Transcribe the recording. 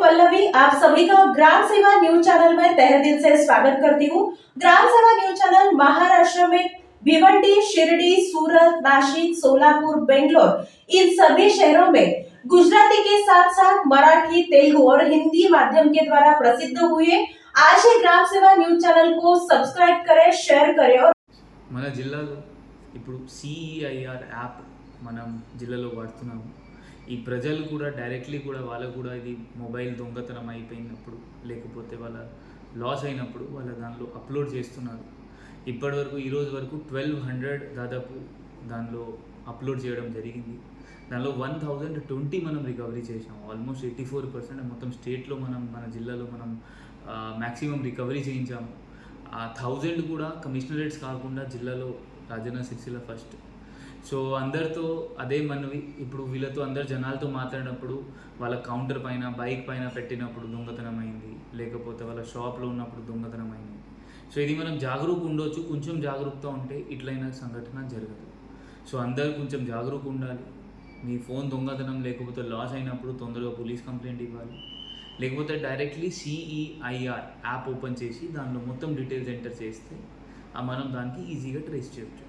पल्लवी, आप सभी का ग्राम सेवा न्यूज चैनल में तहे दिल से स्वागत करती हूँ। ग्राम सेवा न्यूज चैनल महाराष्ट्र में भिवंडी, शिरडी, सूरत, नासिक, सोलापुर, बेंगलोर इन सभी शहरों में गुजराती के साथ साथ मराठी, तेलुगु और हिंदी माध्यम के द्वारा प्रसिद्ध हुए। आज ही ग्राम सेवा न्यूज चैनल को सब्सक्राइब करें, शेयर करें और మన జిల్లాలో ఇప్పుడు సిఈఐఆర్ యాప్ మనం జిల్లాలో వాడుతున్నాము. ఈ ప్రజలు కూడా డైరెక్ట్లీ కూడా వాళ్ళకు కూడా ఇది మొబైల్ దొంగతనం అయిపోయినప్పుడు లేకపోతే వాళ్ళ లాస్ అయినప్పుడు వాళ్ళ దానిలో అప్లోడ్ చేస్తున్నారు. ఇప్పటివరకు ఈరోజు వరకు 1200 దాదాపు దానిలో అప్లోడ్ చేయడం జరిగింది. దానిలో 1020 మనం రికవరీ చేసాము. ఆల్మోస్ట్ 84% మొత్తం స్టేట్లో మన జిల్లాలో మనం మ్యాక్సిమం రికవరీ చేయించాము. 1000 కూడా కమిషనరేట్స్ కాకుండా జిల్లాలో రాజన్న సిరిసిల్ల ఫస్ట్. సో అందరితో అదే మనవి, ఇప్పుడు వీళ్ళతో అందరు జనాలతో మాట్లాడినప్పుడు వాళ్ళ కౌంటర్ పైన బైక్ పైన పెట్టినప్పుడు దొంగతనం అయింది, లేకపోతే వాళ్ళ షాప్లో ఉన్నప్పుడు దొంగతనం అయింది. సో ఇది మనం జాగరూక ఉండొచ్చు, కొంచెం జాగరూకత ఉంటే ఇట్లైన సంఘటన జరగదు. సో అందరు కొంచెం జాగరూక ఉండాలి. మీ ఫోన్ దొంగతనం లేకపోతే లాస్ అయినప్పుడు తొందరగా పోలీస్ కంప్లైంట్ ఇవ్వాలి, లేకపోతే డైరెక్ట్లీ సిఈఐఆర్ యాప్ ఓపెన్ చేసి దానిలో మొత్తం డీటెయిల్స్ ఎంటర్ చేస్తే మనం దానికి ఈజీగా ట్రేస్ చేయొచ్చు.